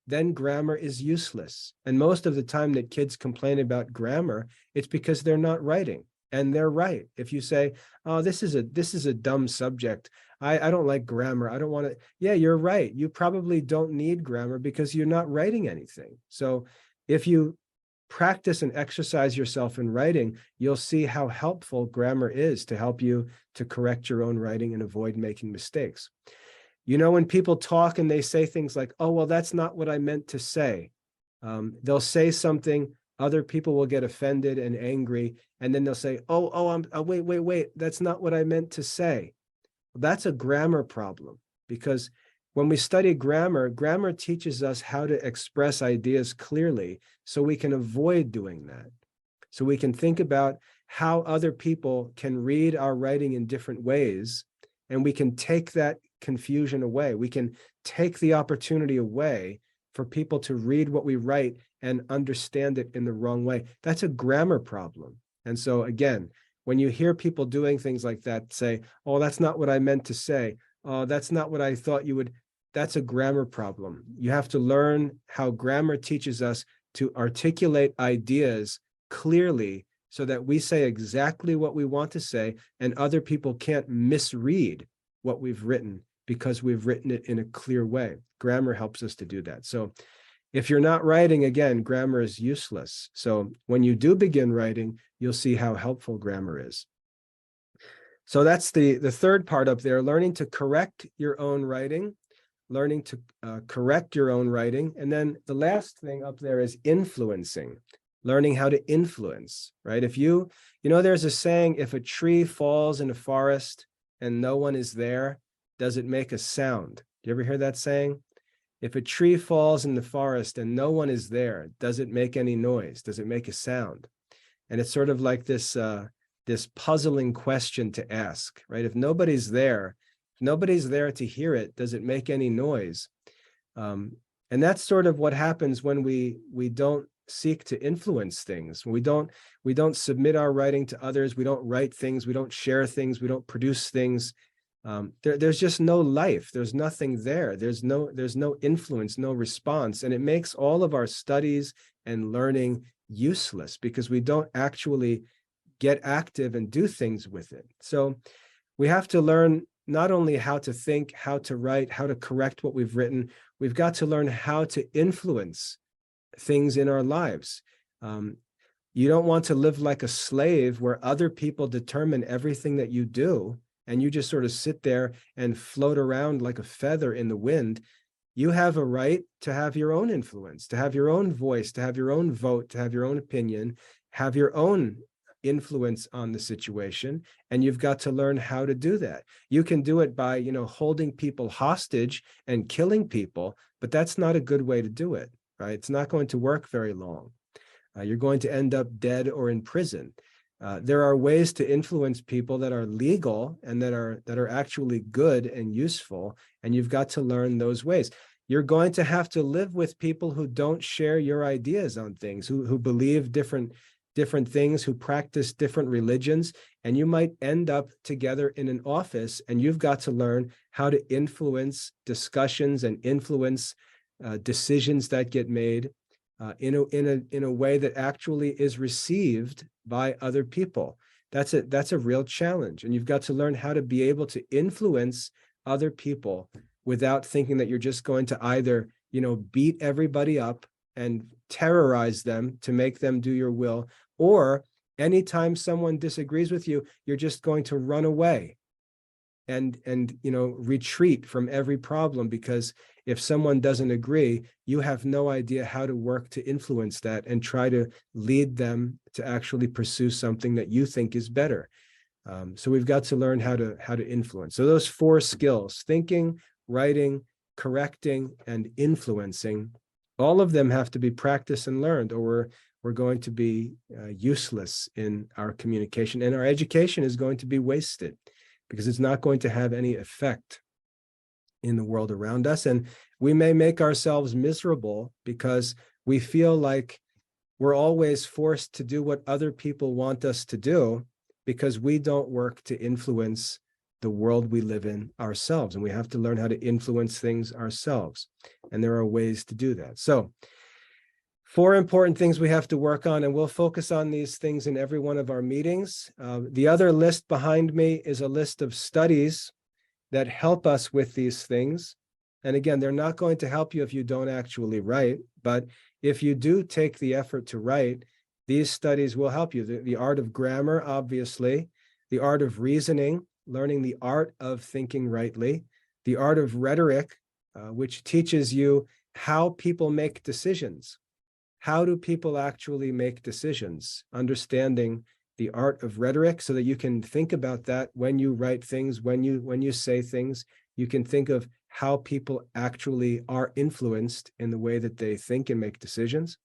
then grammar is useless. And most of the time that kids complain about grammar, it's because they're not writing. And they're right. If you say, "Oh, this is a dumb subject. I don't like grammar. I don't want to." Yeah, you're right. You probably don't need grammar because you're not writing anything. So if you practice and exercise yourself in writing, you'll see how helpful grammar is to help you to correct your own writing and avoid making mistakes. You know, when people talk and they say things like, "Oh, well, that's not what I meant to say." They'll say something, other people will get offended and angry, and then they'll say, wait, that's not what I meant to say. That's a grammar problem, because when we study grammar, grammar teaches us how to express ideas clearly so we can avoid doing that. So we can think about how other people can read our writing in different ways, and we can take that confusion away. We can take the opportunity away for people to read what we write and understand it in the wrong way. That's a grammar problem. And so again, when you hear people doing things like that, say, "Oh, that's not what I meant to say. Oh, that's not what I thought you would," that's a grammar problem. You have to learn how grammar teaches us to articulate ideas clearly so that we say exactly what we want to say and other people can't misread what we've written because we've written it in a clear way. Grammar helps us to do that. So If you're not writing, again, grammar is useless. So when you do begin writing, you'll see how helpful grammar is. So that's the third part up there, learning to correct your own writing, learning to correct your own writing. And then the last thing up there is influencing, learning how to influence, right? If you know, there's a saying, if a tree falls in a forest and no one is there, does it make a sound? Do you ever hear that saying? If a tree falls in the forest and no one is there, does it make any noise? Does it make a sound? And it's sort of like this puzzling question to ask, right? If nobody's there to hear it, does it make any noise? And that's sort of what happens when we don't seek to influence things. We don't submit our writing to others. We don't write things. We don't share things. We don't produce things. There's just no life. There's nothing there. There's no influence, no response. And it makes all of our studies and learning useless because we don't actually get active and do things with it. So we have to learn not only how to think, how to write, how to correct what we've written, we've got to learn how to influence things in our lives. You don't want to live like a slave where other people determine everything that you do, and you just sort of sit there and float around like a feather in the wind. You have a right to have your own influence, to have your own voice, to have your own vote, to have your own opinion, have your own influence on the situation, and you've got to learn how to do that. You can do it by, holding people hostage and killing people, but that's not a good way to do it, right? It's not going to work very long. You're going to end up dead or in prison. There are ways to influence people that are legal and that are actually good and useful, and you've got to learn those ways. You're going to have to live with people who don't share your ideas on things, who believe different things, who practice different religions, and you might end up together in an office, and you've got to learn how to influence discussions and influence decisions that get made in a way that actually is received by other people. That's a real challenge, and you've got to learn how to be able to influence other people without thinking that you're just going to either beat everybody up and terrorize them to make them do your will, or anytime someone disagrees with you, you're just going to run away and retreat from every problem, because if someone doesn't agree, you have no idea how to work to influence that and try to lead them to actually pursue something that you think is better. So we've got to learn how to influence. So those 4 skills: thinking, writing, correcting, and influencing, all of them have to be practiced and learned, or we're going to be useless in our communication, and our education is going to be wasted because it's not going to have any effect in the world around us. And we may make ourselves miserable because we feel like we're always forced to do what other people want us to do because we don't work to influence the world we live in ourselves. And we have to learn how to influence things ourselves. And there are ways to do that. So 4 important things we have to work on, and we'll focus on these things in every one of our meetings. The other list behind me is a list of studies that help us with these things. And again, they're not going to help you if you don't actually write, but if you do take the effort to write, these studies will help you. The art of grammar, obviously, the art of reasoning, learning the art of thinking rightly, the art of rhetoric, which teaches you how people make decisions. How do people actually make decisions? Understanding the art of rhetoric so that you can think about that when you write things, when you say things, you can think of how people actually are influenced in the way that they think and make decisions.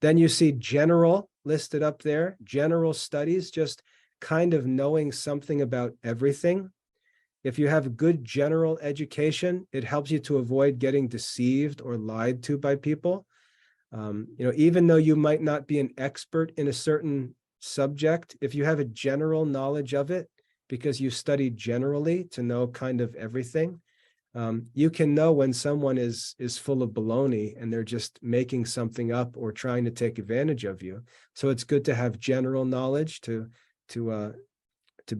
Then you see general listed up there, general studies, just kind of knowing something about everything. If you have good general education, it helps you to avoid getting deceived or lied to by people. Even though you might not be an expert in a certain subject, if you have a general knowledge of it, because you studied generally to know kind of everything, you can know when someone is full of baloney and they're just making something up or trying to take advantage of you. So it's good to have general knowledge to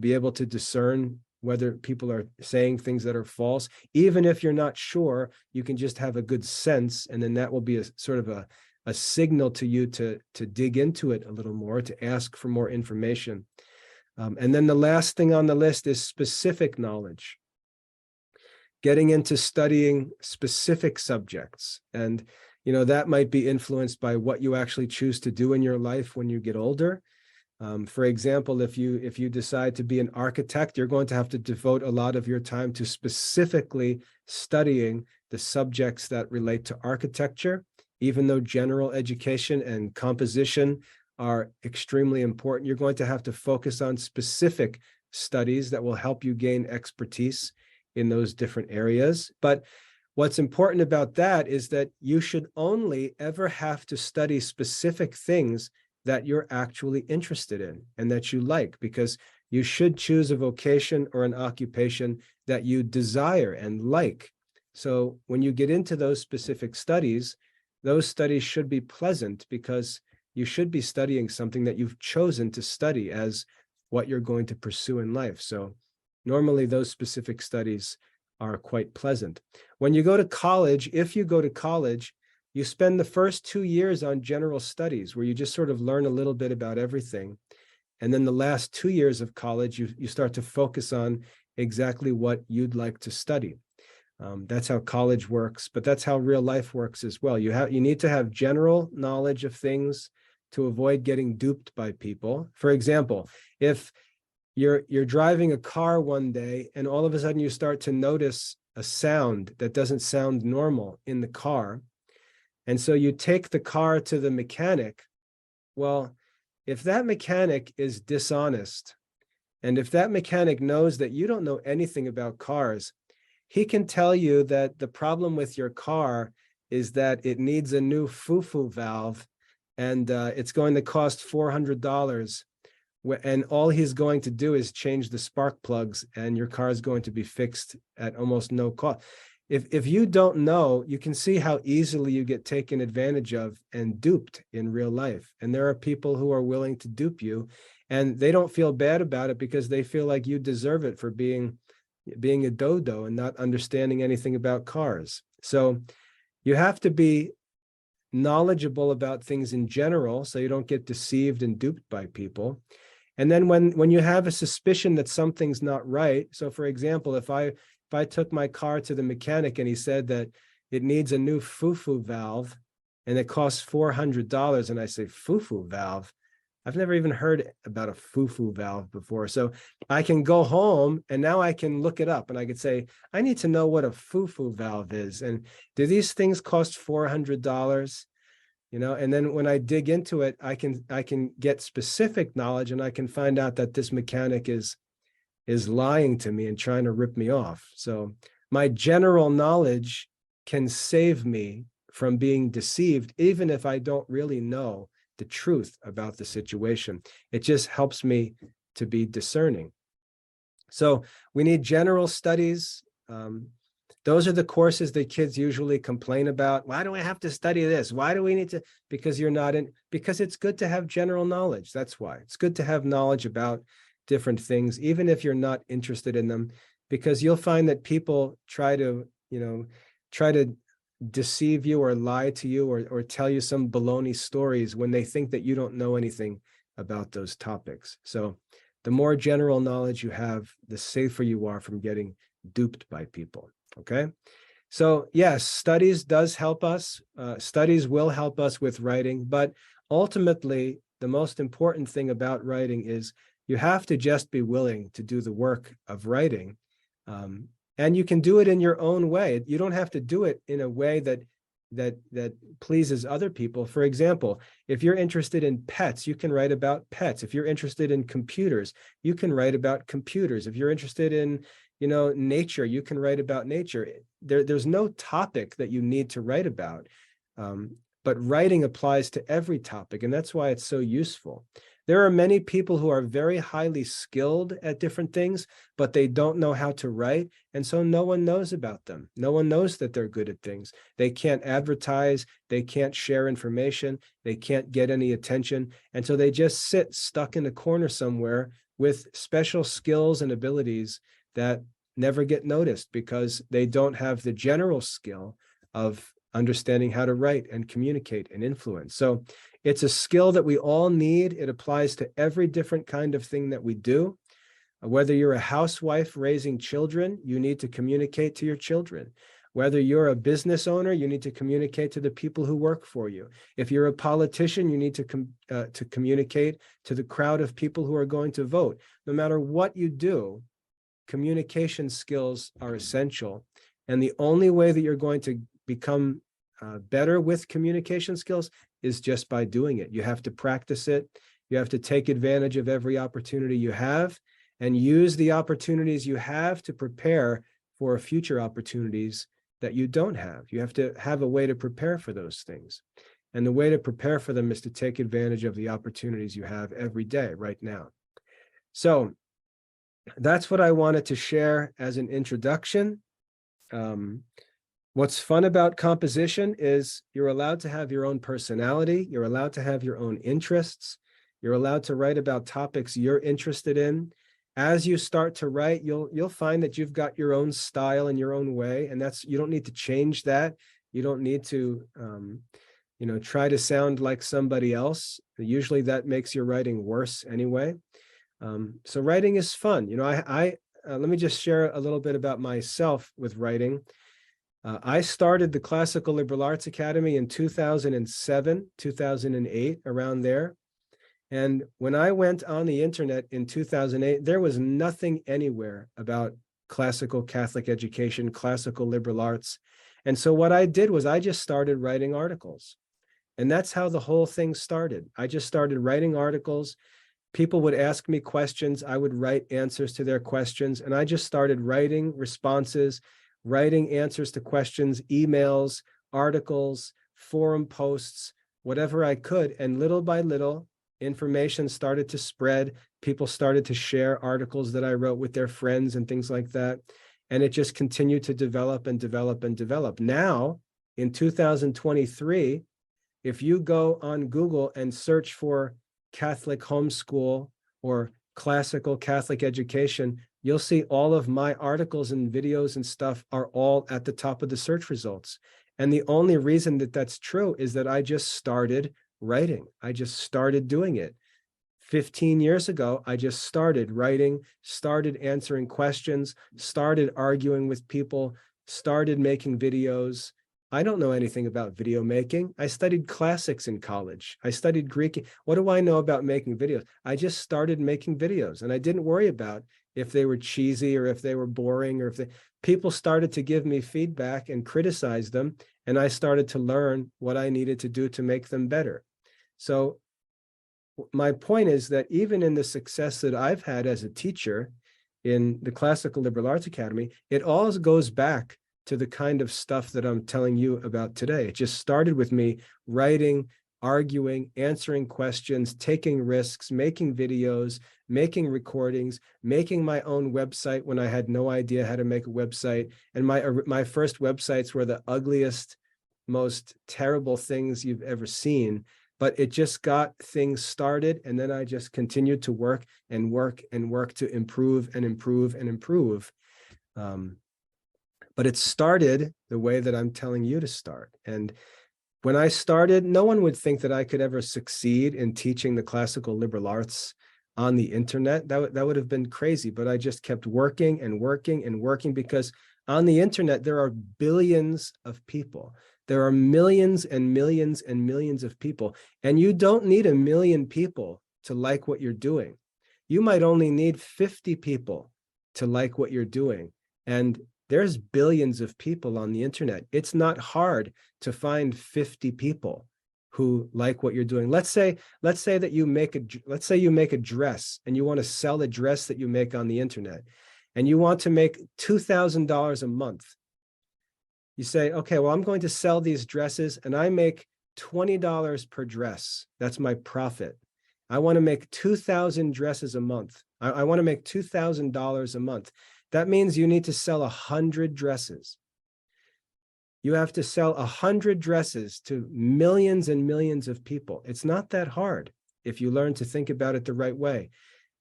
be able to discern whether people are saying things that are false. Even if you're not sure, you can just have a good sense, and then that will be a sort of a signal to you to dig into it a little more, to ask for more information. And then the last thing on the list is specific knowledge. Getting into studying specific subjects. And, that might be influenced by what you actually choose to do in your life when you get older. For example, if you decide to be an architect, you're going to have to devote a lot of your time to specifically studying the subjects that relate to architecture, even though general education and composition are extremely important. You're going to have to focus on specific studies that will help you gain expertise in those different areas. But what's important about that is that you should only ever have to study specific things that you're actually interested in and that you like, because you should choose a vocation or an occupation that you desire and like. So when you get into those specific studies, those studies should be pleasant, because you should be studying something that you've chosen to study as what you're going to pursue in life. So normally those specific studies are quite pleasant. When you go to college, if you go to college, you spend the first 2 years on general studies where you just sort of learn a little bit about everything. And then the last 2 years of college, you start to focus on exactly what you'd like to study. That's how college works, but that's how real life works as well. You need to have general knowledge of things to avoid getting duped by people. For example, if you're driving a car one day and all of a sudden you start to notice a sound that doesn't sound normal in the car, and so you take the car to the mechanic. Well, if that mechanic is dishonest, and if that mechanic knows that you don't know anything about cars, he can tell you that the problem with your car is that it needs a new foo-foo valve, and it's going to cost $400. And all he's going to do is change the spark plugs, and your car is going to be fixed at almost no cost. If you don't know, you can see how easily you get taken advantage of and duped in real life. And there are people who are willing to dupe you, and they don't feel bad about it because they feel like you deserve it for being a dodo and not understanding anything about cars. So you have to be knowledgeable about things in general so you don't get deceived and duped by people. And then when you have a suspicion that something's not right, so for example, if I took my car to the mechanic and he said that it needs a new foo-foo valve and it costs $400, and I say, foo-foo valve? I've never even heard about a foo-foo valve before. So I can go home and now I can look it up and I could say, I need to know what a foo-foo valve is. And do these things cost $400? And then when I dig into it, I can get specific knowledge, and I can find out that this mechanic is lying to me and trying to rip me off. So my general knowledge can save me from being deceived, even if I don't really know the truth about the situation. It just helps me to be discerning. So we need general studies. Those are the courses that kids usually complain about. Why do I have to study this? Why do we need to? Because because it's good to have general knowledge. That's why. It's good to have knowledge about different things, even if you're not interested in them, because you'll find that people try to deceive you or lie to you or tell you some baloney stories when they think that you don't know anything about those topics. So the more general knowledge you have, the safer you are from getting duped by people. Okay. So yes, studies does help us. Studies will help us with writing, but ultimately the most important thing about writing is you have to just be willing to do the work of writing. And you can do it in your own way. You don't have to do it in a way that pleases other people. For example, if you're interested in pets, you can write about pets. If you're interested in computers, you can write about computers. If you're interested in nature, you can write about nature. There's no topic that you need to write about, but writing applies to every topic, and that's why it's so useful. There are many people who are very highly skilled at different things, but they don't know how to write, and so no one knows about them. No one knows that they're good at things. They can't advertise, they can't share information, they can't get any attention, and so they just sit stuck in a corner somewhere with special skills and abilities that never get noticed because they don't have the general skill of understanding how to write and communicate and influence. So it's a skill that we all need. It applies to every different kind of thing that we do. Whether you're a housewife raising children, you need to communicate to your children. Whether you're a business owner, you need to communicate to the people who work for you. If you're a politician, you need to communicate to the crowd of people who are going to vote. No matter what you do, communication skills are essential. And the only way that you're going to become better with communication skills is just by doing it. You have to practice it. You have to take advantage of every opportunity you have and use the opportunities you have to prepare for future opportunities that you don't have. You have to have a way to prepare for those things. And the way to prepare for them is to take advantage of the opportunities you have every day right now. So that's what I wanted to share as an introduction. What's fun about composition is you're allowed to have your own personality. You're allowed to have your own interests. You're allowed to write about topics you're interested in. As you start to write, you'll find that you've got your own style and your own way, and you don't need to change that. You don't need to try to sound like somebody else. Usually that makes your writing worse anyway. So writing is fun. Let me just share a little bit about myself with writing. I started the Classical Liberal Arts Academy in 2007, 2008, around there. And when I went on the internet in 2008, there was nothing anywhere about classical Catholic education, classical liberal arts. And so what I did was I just started writing articles. And that's how the whole thing started. I just started writing articles. People would ask me questions. I would write answers to their questions. And I just started writing responses, writing answers to questions, emails, articles, forum posts, whatever I could. And little by little, information started to spread. People started to share articles that I wrote with their friends and things like that. And it just continued to develop and develop and develop. Now, in 2023, if you go on Google and search for Catholic homeschool or classical Catholic education, you'll see all of my articles and videos and stuff are all at the top of the search results. And the only reason that that's true is that I just started writing. I just started doing it. 15 years ago, I just started writing, started answering questions, started arguing with people, started making videos. I don't know anything about video making. I studied classics in college. I studied Greek. What do I know about making videos? I just started making videos, and I didn't worry about if they were cheesy or if they were boring or people started to give me feedback and criticize them, and I started to learn what I needed to do to make them better. So my point is that even in the success that I've had as a teacher in the Classical Liberal Arts Academy, it all goes back to the kind of stuff that I'm telling you about today. It just started with me writing, arguing, answering questions, taking risks, making videos, making recordings, making my own website when I had no idea how to make a website. And my first websites were the ugliest, most terrible things you've ever seen. But it just got things started, and then I just continued to work and work and work to improve and improve and improve. But it started the way that I'm telling you to start. And when I started, no one would think that I could ever succeed in teaching the classical liberal arts on the internet. That would have been crazy, but I just kept working and working and working, because on the internet, there are billions of people. There are millions and millions and millions of people, and you don't need 1 million people to like what you're doing. You might only need 50 people to like what you're doing. And there's billions of people on the internet. It's not hard to find 50 people who like what you're doing. Let's say that you make a dress, and you want to sell the dress that you make on the internet, and you want to make $2,000 a month. You say, okay, well, I'm going to sell these dresses, and I make $20 per dress. That's my profit. I want to make 2,000 dresses a month. I want to make $2,000 a month. That means you need to sell 100 dresses. You have to sell 100 dresses to millions and millions of people. It's not that hard if you learn to think about it the right way.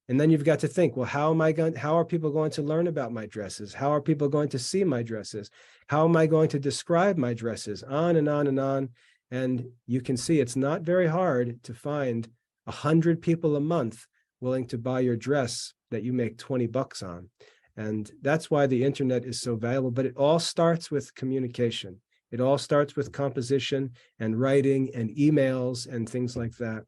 And then you've got to think, well, how are people going to learn about my dresses? How are people going to see my dresses? How am I going to describe my dresses? On and on and on. And you can see it's not very hard to find 100 people a month willing to buy your dress that you make 20 bucks on. And that's why the internet is so valuable. But it all starts with communication. It all starts with composition and writing and emails and things like that.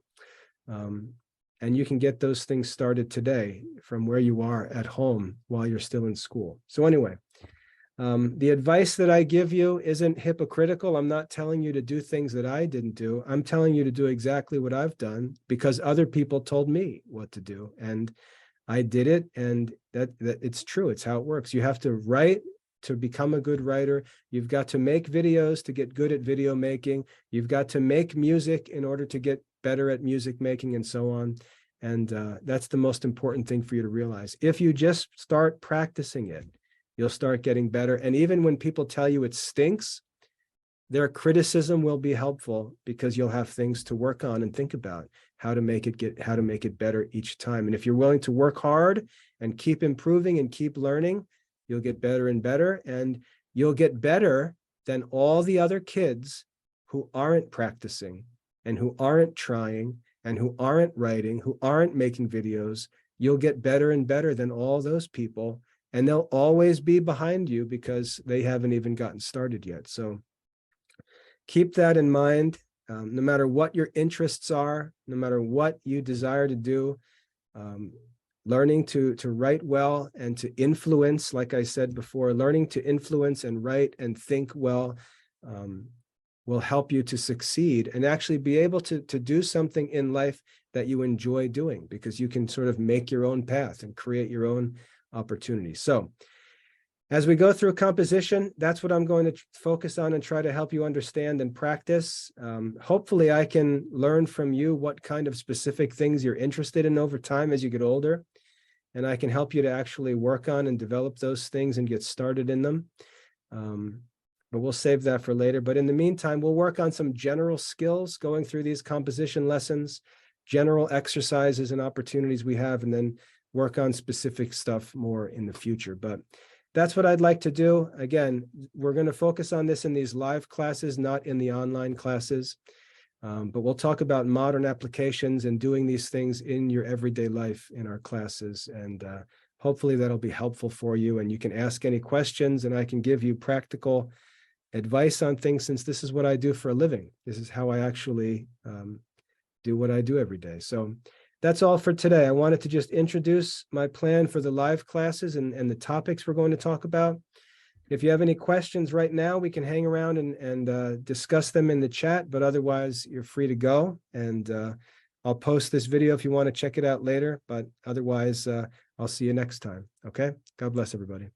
And you can get those things started today from where you are at home while you're still in school. So anyway, the advice that I give you isn't hypocritical. I'm not telling you to do things that I didn't do. I'm telling you to do exactly what I've done because other people told me what to do. And I did it, and that it's true. It's how it works. You have to write to become a good writer. You've got to make videos to get good at video making. You've got to make music in order to get better at music making and so on. And that's the most important thing for you to realize. If you just start practicing it, you'll start getting better. And even when people tell you it stinks, their criticism will be helpful because you'll have things to work on and think about how to make it better each time. And if you're willing to work hard and keep improving and keep learning, you'll get better and better, and you'll get better than all the other kids who aren't practicing and who aren't trying and who aren't writing, who aren't making videos. You'll get better and better than all those people, and they'll always be behind you because they haven't even gotten started yet. So keep that in mind. No matter what your interests are, no matter what you desire to do, learning to write well and to influence, like I said before, learning to influence and write and think well will help you to succeed and actually be able to do something in life that you enjoy doing, because you can sort of make your own path and create your own opportunities. So as we go through composition, that's what I'm going to focus on and try to help you understand and practice. Hopefully I can learn from you what kind of specific things you're interested in over time as you get older, and I can help you to actually work on and develop those things and get started in them. But we'll save that for later. But in the meantime, we'll work on some general skills going through these composition lessons, general exercises and opportunities we have, and then work on specific stuff more in the future. But that's what I'd like to do. Again, we're going to focus on this in these live classes, not in the online classes. But we'll talk about modern applications and doing these things in your everyday life in our classes. And hopefully that'll be helpful for you. And you can ask any questions and I can give you practical advice on things, since this is what I do for a living. This is how I actually do what I do every day. So that's all for today. I wanted to just introduce my plan for the live classes and the topics we're going to talk about. If you have any questions right now, we can hang around and discuss them in the chat, but otherwise you're free to go. And I'll post this video if you want to check it out later, but otherwise I'll see you next time. Okay? God bless everybody.